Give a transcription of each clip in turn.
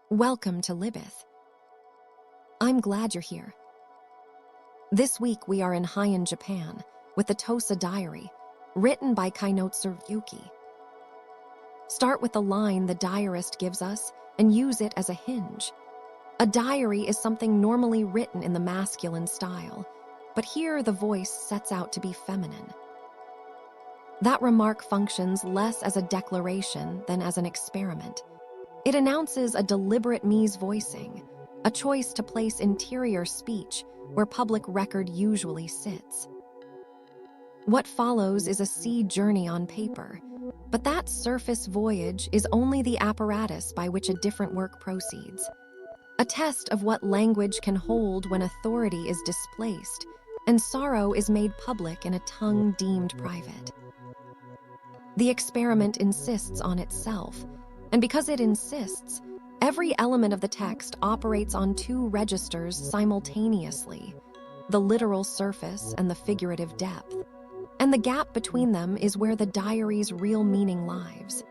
Welcome to Libyth. I'm glad you're here. This week we are in Heian, Japan, with the Tosa Diary, written by Tsurayuki. Start with the line the diarist gives us and use it as a hinge. A diary is something normally written in the masculine style, but here the voice sets out to be feminine. That remark functions less as a declaration than as an experiment. It announces a deliberate mise voicing, a choice to place interior speech where public record usually sits. What follows is a sea journey on paper, but that surface voyage is only the apparatus by which a different work proceeds. A test of what language can hold when authority is displaced and sorrow is made public in a tongue deemed private. The experiment insists on itself, and because it insists, every element of the text operates on two registers simultaneously, the literal surface and the figurative depth. And the gap between them is where the diary's real meaning lies.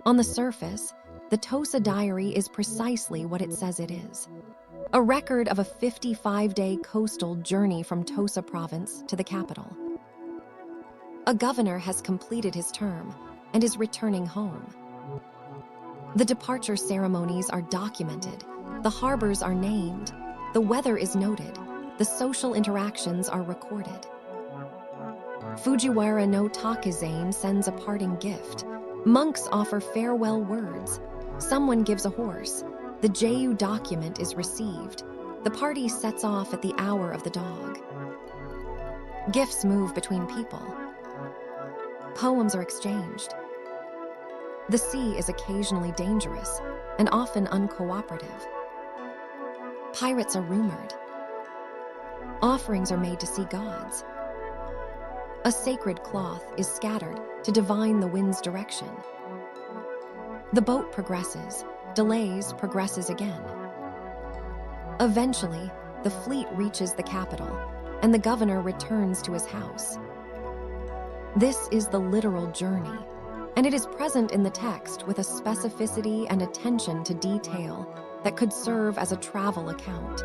On the surface, the Tosa Diary is precisely what it says it is. A record of a 55-day coastal journey from Tosa province to the capital. A governor has completed his term and is returning home. The departure ceremonies are documented, the harbors are named, the weather is noted, the social interactions are recorded. Fujiwara no Takizane sends a parting gift. Monks offer farewell words. Someone gives a horse. The Ju document is received. The party sets off at the hour of the dog. Gifts move between people. Poems are exchanged. The sea is occasionally dangerous and often uncooperative. Pirates are rumored. Offerings are made to sea gods. A sacred cloth is scattered to divine the wind's direction. The boat progresses, delays, progresses again. Eventually, the fleet reaches the capital, and the governor returns to his house. This is the literal journey, and it is present in the text with a specificity and attention to detail that could serve as a travel account.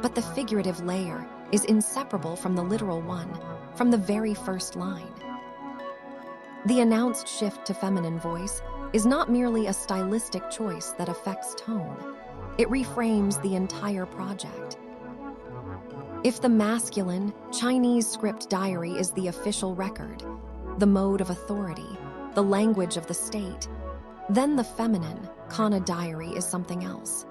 But the figurative layer is inseparable from the literal one, from the very first line. The announced shift to feminine voice is not merely a stylistic choice that affects tone. It reframes the entire project. If the masculine, Chinese script diary is the official record, the mode of authority, the language of the state, then the feminine, Kana diary is something else.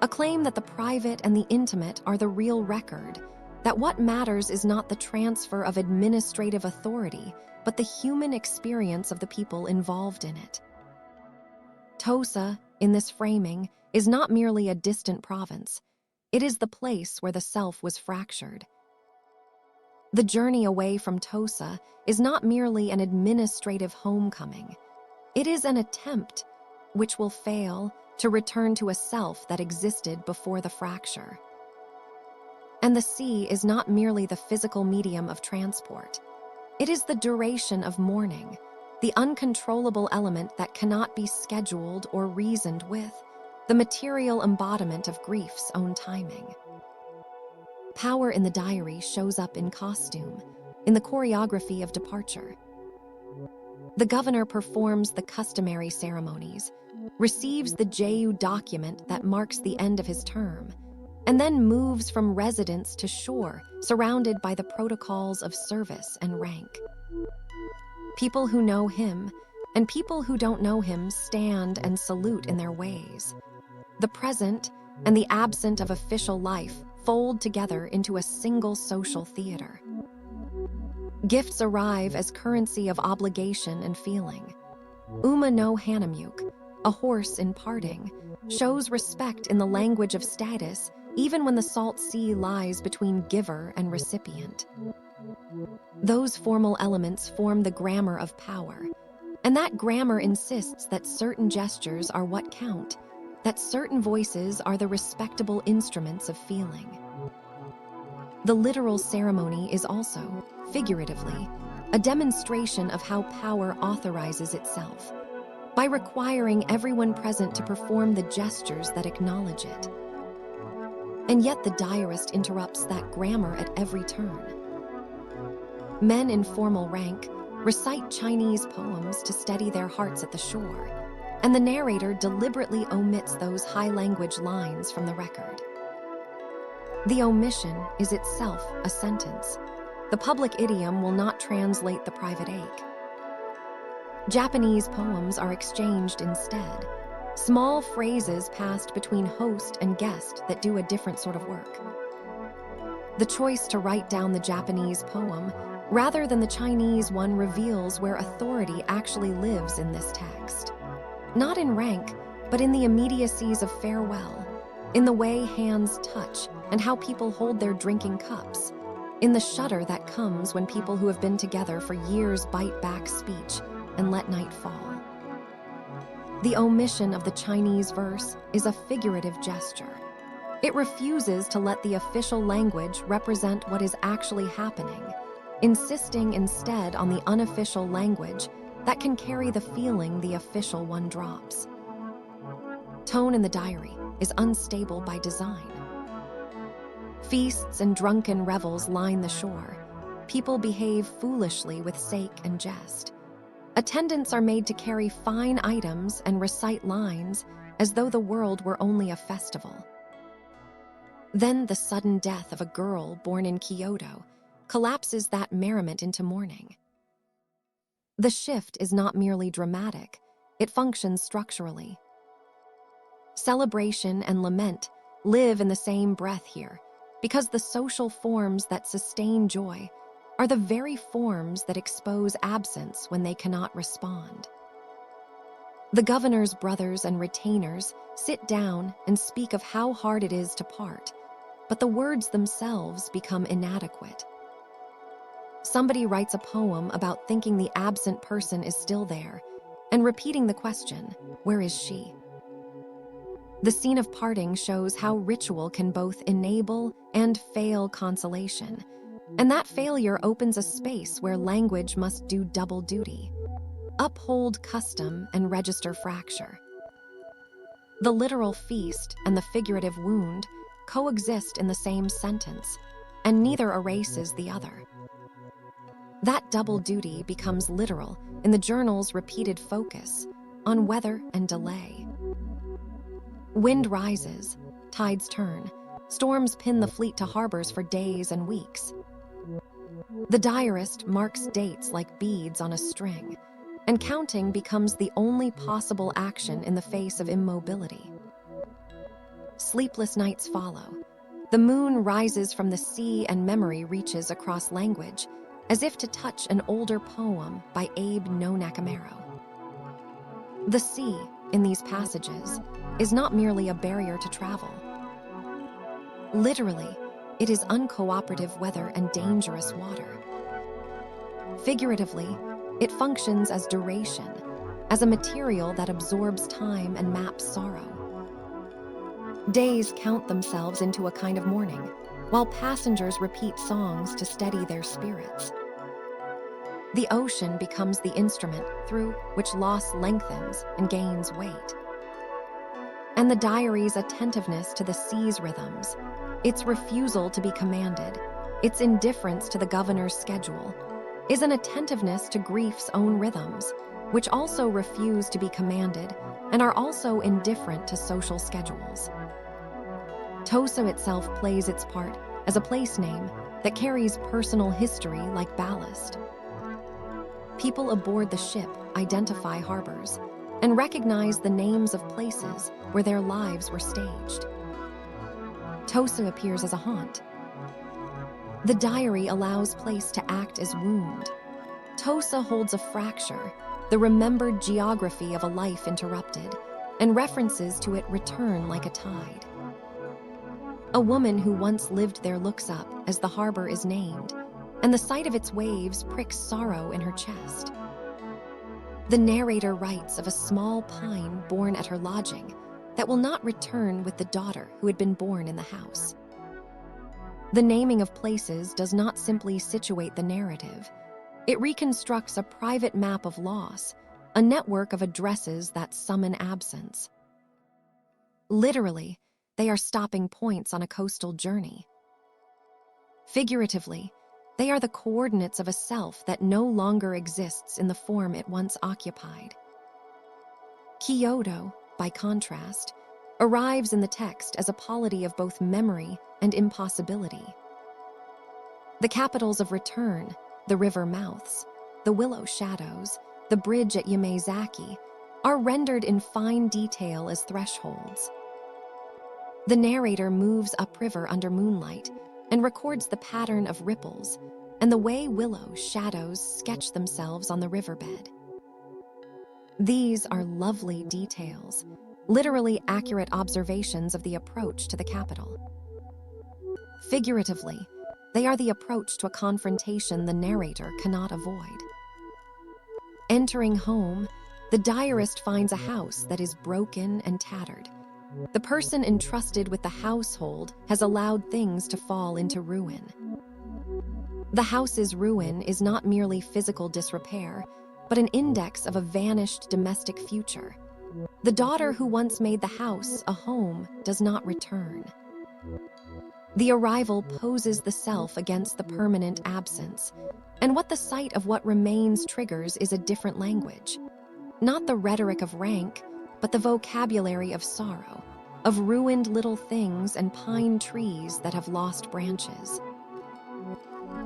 A claim that the private and the intimate are the real record, that what matters is not the transfer of administrative authority, but the human experience of the people involved in it. Tosa, in this framing, is not merely a distant province. It is the place where the self was fractured. The journey away from Tosa is not merely an administrative homecoming. It is an attempt, which will fail, to return to a self that existed before the fracture. And the sea is not merely the physical medium of transport. It is the duration of mourning, the uncontrollable element that cannot be scheduled or reasoned with, the material embodiment of grief's own timing. Power in the diary shows up in costume, in the choreography of departure. The governor performs the customary ceremonies, receives the Ju document that marks the end of his term, and then moves from residence to shore, surrounded by the protocols of service and rank. People who know him and people who don't know him stand and salute in their ways. The present and the absent of official life fold together into a single social theater. Gifts arrive as currency of obligation and feeling. Uma no Hanamuk, a horse in parting, shows respect in the language of status even when the salt sea lies between giver and recipient. Those formal elements form the grammar of power, and that grammar insists that certain gestures are what count, that certain voices are the respectable instruments of feeling. The literal ceremony is also, figuratively, a demonstration of how power authorizes itself. by requiring everyone present to perform the gestures that acknowledge it. And yet the diarist interrupts that grammar at every turn. Men in formal rank recite Chinese poems to steady their hearts at the shore, and the narrator deliberately omits those high language lines from the record. The omission is itself a sentence. The public idiom will not translate the private ache. Japanese poems are exchanged instead, small phrases passed between host and guest that do a different sort of work. The choice to write down the Japanese poem rather than the Chinese one reveals where authority actually lives in this text. Not in rank, but in the immediacies of farewell, in the way hands touch and how people hold their drinking cups, in the shudder that comes when people who have been together for years bite back speech and let night fall. The omission of the Chinese verse is a figurative gesture. It refuses to let the official language represent what is actually happening, insisting instead on the unofficial language that can carry the feeling the official one drops. Tone in the diary is unstable by design. Feasts and drunken revels line the shore. People behave foolishly with sake and jest. Attendants are made to carry fine items and recite lines as though the world were only a festival. Then the sudden death of a girl born in Kyoto collapses that merriment into mourning. The shift is not merely dramatic, it functions structurally. Celebration and lament live in the same breath here, because the social forms that sustain joy are the very forms that expose absence when they cannot respond. The governor's brothers and retainers sit down and speak of how hard it is to part, but the words themselves become inadequate. Somebody writes a poem about thinking the absent person is still there and repeating the question, "Where is she?" The scene of parting shows how ritual can both enable and fail consolation, and that failure opens a space where language must do double duty, uphold custom and register fracture. The literal feast and the figurative wound coexist in the same sentence, and neither erases the other. That double duty becomes literal in the journal's repeated focus on weather and delay. Wind rises, tides turn, storms pin the fleet to harbors for days and weeks. The diarist marks dates like beads on a string, and counting becomes the only possible action in the face of immobility. Sleepless nights follow. The moon rises from the sea and memory reaches across language, as if to touch an older poem by Abe No Nakamaro. The sea, in these passages, is not merely a barrier to travel. Literally, it is uncooperative weather and dangerous water. Figuratively, it functions as duration, as a material that absorbs time and maps sorrow. Days count themselves into a kind of mourning, while passengers repeat songs to steady their spirits. The ocean becomes the instrument through which loss lengthens and gains weight. And the diary's attentiveness to the sea's rhythms, its refusal to be commanded, its indifference to the governor's schedule, is an attentiveness to grief's own rhythms, which also refuse to be commanded and are also indifferent to social schedules. Tosa itself plays its part as a place name that carries personal history like ballast. People aboard the ship identify harbors and recognize the names of places where their lives were staged. Tosa appears as a haunt. The diary allows place to act as wound. Tosa holds a fracture, the remembered geography of a life interrupted, and references to it return like a tide. A woman who once lived there looks up as the harbor is named, and the sight of its waves pricks sorrow in her chest. The narrator writes of a small pine born at her lodging that will not return with the daughter who had been born in the house. The naming of places does not simply situate the narrative. It reconstructs a private map of loss, a network of addresses that summon absence. Literally, they are stopping points on a coastal journey. Figuratively, they are the coordinates of a self that no longer exists in the form it once occupied. Kyoto, by contrast, arrives in the text as a polity of both memory and impossibility. The capitals of return, the river mouths, the willow shadows, the bridge at Yamazaki, are rendered in fine detail as thresholds. The narrator moves upriver under moonlight and records the pattern of ripples and the way willow shadows sketch themselves on the riverbed. These are lovely details, literally accurate observations of the approach to the capital. Figuratively, they are the approach to a confrontation the narrator cannot avoid. Entering home, the diarist finds a house that is broken and tattered. The person entrusted with the household has allowed things to fall into ruin. The house's ruin is not merely physical disrepair, but an index of a vanished domestic future. The daughter who once made the house a home does not return. The arrival poses the self against the permanent absence, and what the sight of what remains triggers is a different language. Not the rhetoric of rank, but the vocabulary of sorrow, of ruined little things and pine trees that have lost branches.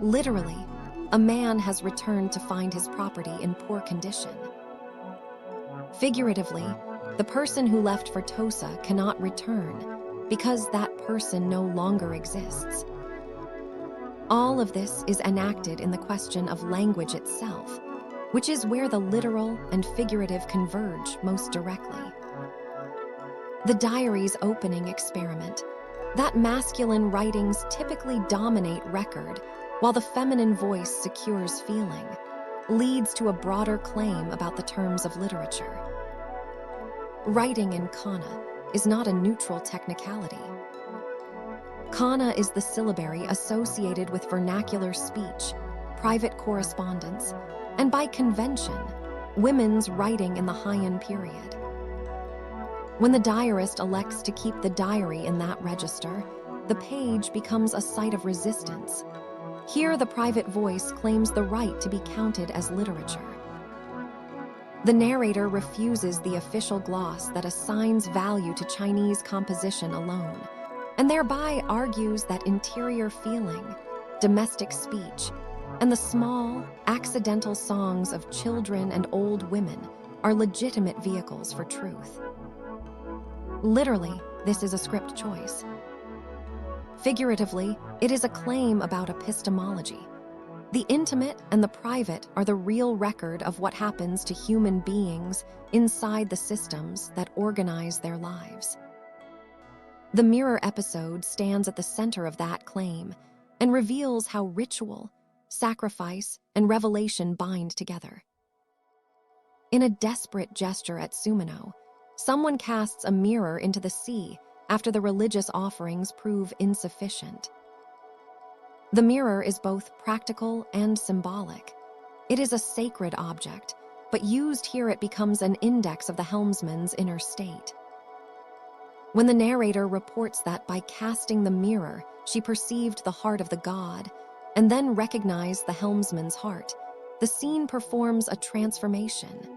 Literally, a man has returned to find his property in poor condition. Figuratively, the person who left for Tosa cannot return because that person no longer exists. All of this is enacted in the question of language itself, which is where the literal and figurative converge most directly. The diary's opening experiment, that masculine writings typically dominate record while the feminine voice secures feeling, leads to a broader claim about the terms of literature. Writing in kana is not a neutral technicality. Kana is the syllabary associated with vernacular speech, private correspondence, and by convention, women's writing in the Heian period. When the diarist elects to keep the diary in that register, the page becomes a site of resistance. Here, the private voice claims the right to be counted as literature. The narrator refuses the official gloss that assigns value to Chinese composition alone, and thereby argues that interior feeling, domestic speech, and the small, accidental songs of children and old women are legitimate vehicles for truth. Literally, this is a script choice. Figuratively, it is a claim about epistemology. The intimate and the private are the real record of what happens to human beings inside the systems that organize their lives. The mirror episode stands at the center of that claim and reveals how ritual, sacrifice, and revelation bind together. In a desperate gesture at Sumino, someone casts a mirror into the sea after the religious offerings prove insufficient. The mirror is both practical and symbolic. It is a sacred object, but used here it becomes an index of the helmsman's inner state. When the narrator reports that by casting the mirror, she perceived the heart of the god, and then recognized the helmsman's heart, the scene performs a transformation.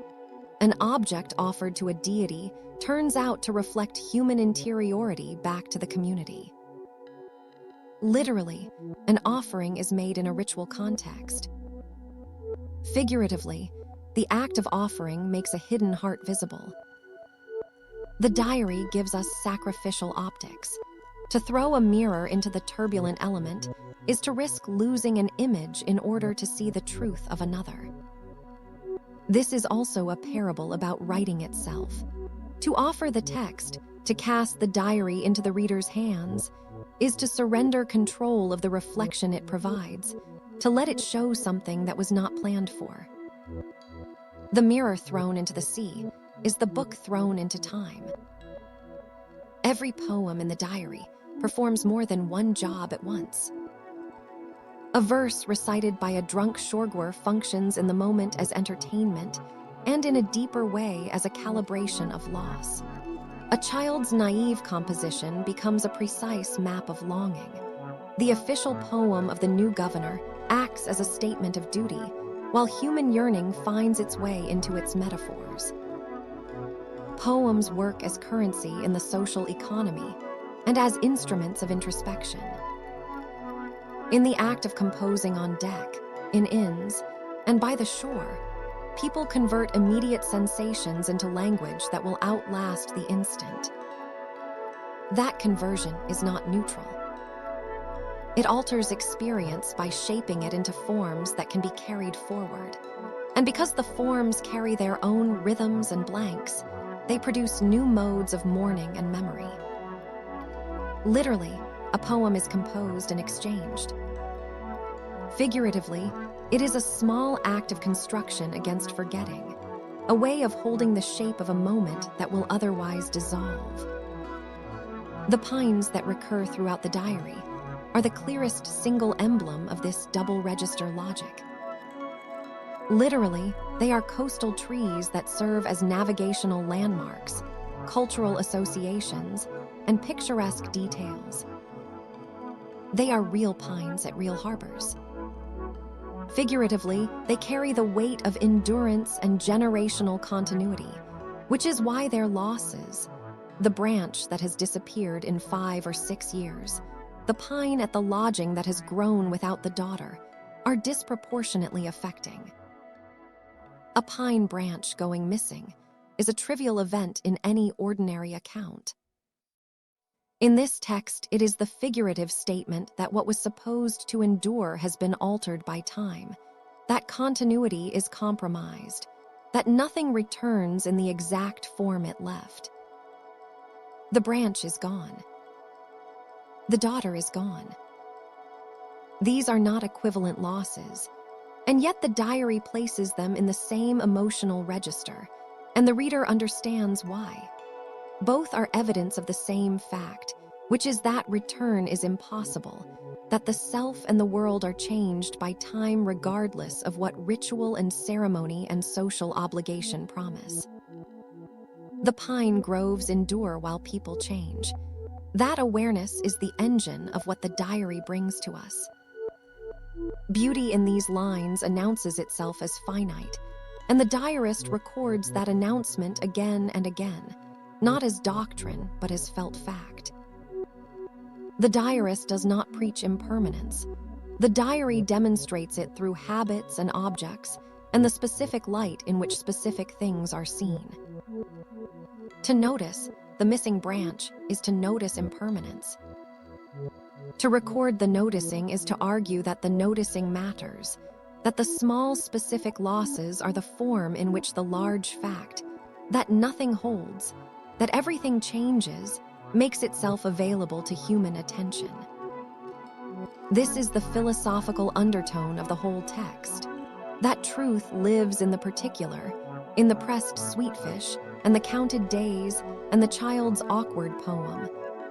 An object offered to a deity turns out to reflect human interiority back to the community. Literally, an offering is made in a ritual context. Figuratively, the act of offering makes a hidden heart visible. The diary gives us sacrificial optics. To throw a mirror into the turbulent element is to risk losing an image in order to see the truth of another. This is also a parable about writing itself. To offer the text, to cast the diary into the reader's hands, is to surrender control of the reflection it provides, to let it show something that was not planned for. The mirror thrown into the sea is the book thrown into time. Every poem in the diary performs more than one job at once. A verse recited by a drunk shoregoer functions in the moment as entertainment, and in a deeper way as a calibration of loss. A child's naive composition becomes a precise map of longing. The official poem of the new governor acts as a statement of duty, while human yearning finds its way into its metaphors. Poems work as currency in the social economy and as instruments of introspection. In the act of composing on deck, in inns, and by the shore, people convert immediate sensations into language that will outlast the instant. That conversion is not neutral. It alters experience by shaping it into forms that can be carried forward. And because the forms carry their own rhythms and blanks, they produce new modes of mourning and memory. Literally, a poem is composed and exchanged. Figuratively, it is a small act of construction against forgetting, a way of holding the shape of a moment that will otherwise dissolve. The pines that recur throughout the diary are the clearest single emblem of this double-register logic. Literally, they are coastal trees that serve as navigational landmarks, cultural associations, and picturesque details. They are real pines at real harbors. Figuratively, they carry the weight of endurance and generational continuity, which is why their losses, the branch that has disappeared in 5 or 6 years, the pine at the lodging that has grown without the daughter, are disproportionately affecting. A pine branch going missing is a trivial event in any ordinary account. In this text, it is the figurative statement that what was supposed to endure has been altered by time, that continuity is compromised, that nothing returns in the exact form it left. The branch is gone. The daughter is gone. These are not equivalent losses, and yet the diary places them in the same emotional register, and the reader understands why. Both are evidence of the same fact, which is that return is impossible, that the self and the world are changed by time regardless of what ritual and ceremony and social obligation promise. The pine groves endure while people change. That awareness is the engine of what the diary brings to us. Beauty in these lines announces itself as finite, and the diarist records that announcement again and again, not as doctrine, but as felt fact. The diarist does not preach impermanence. The diary demonstrates it through habits and objects, and the specific light in which specific things are seen. To notice the missing branch is to notice impermanence. To record the noticing is to argue that the noticing matters, that the small specific losses are the form in which the large fact, that nothing holds, that everything changes, makes itself available to human attention. This is the philosophical undertone of the whole text. That truth lives in the particular, in the pressed sweetfish, and the counted days, and the child's awkward poem,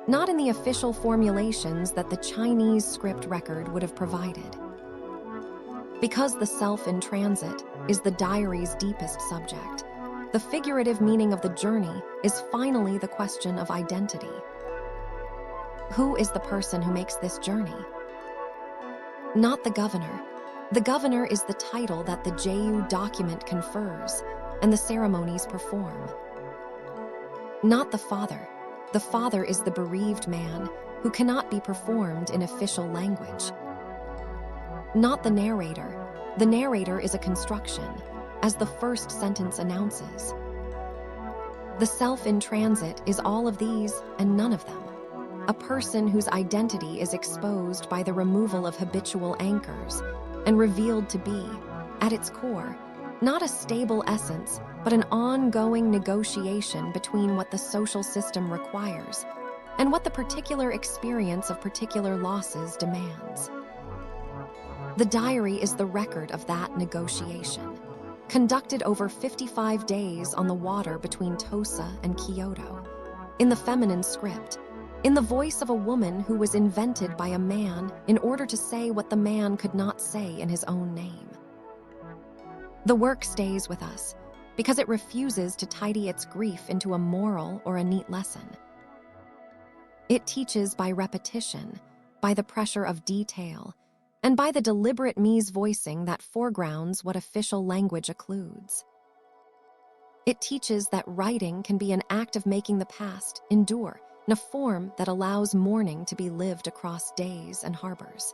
not in the official formulations that the Chinese script record would have provided. Because the self in transit is the diary's deepest subject, the figurative meaning of the journey is finally the question of identity. Who is the person who makes this journey? Not the governor. The governor is the title that the Ju document confers and the ceremonies perform. Not the father. The father is the bereaved man who cannot be performed in official language. Not the narrator. The narrator is a construction, as the first sentence announces. The self in transit is all of these and none of them. A person whose identity is exposed by the removal of habitual anchors and revealed to be, at its core, not a stable essence, but an ongoing negotiation between what the social system requires and what the particular experience of particular losses demands. The diary is the record of that negotiation, conducted over 55 days on the water between Tosa and Kyoto, in the feminine script, in the voice of a woman who was invented by a man in order to say what the man could not say in his own name. The work stays with us, because it refuses to tidy its grief into a moral or a neat lesson. It teaches by repetition, by the pressure of detail, and by the deliberate mise voicing that foregrounds what official language occludes. It teaches that writing can be an act of making the past endure in a form that allows mourning to be lived across days and harbors.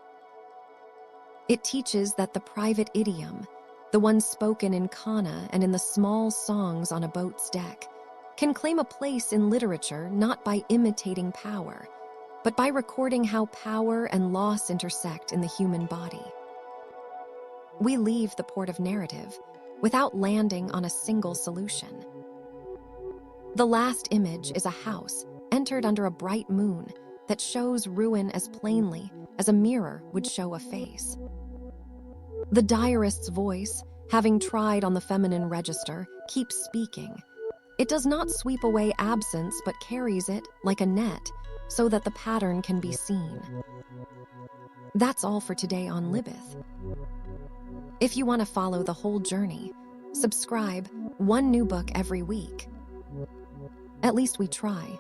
It teaches that the private idiom, the one spoken in kana and in the small songs on a boat's deck, can claim a place in literature not by imitating power, but by recording how power and loss intersect in the human body. We leave the port of narrative without landing on a single solution. The last image is a house entered under a bright moon that shows ruin as plainly as a mirror would show a face. The diarist's voice, having tried on the feminine register, keeps speaking. It does not sweep away absence but carries it like a net so that the pattern can be seen. That's all for today on Libyth. If you want to follow the whole journey, subscribe, one new book every week. At least we try.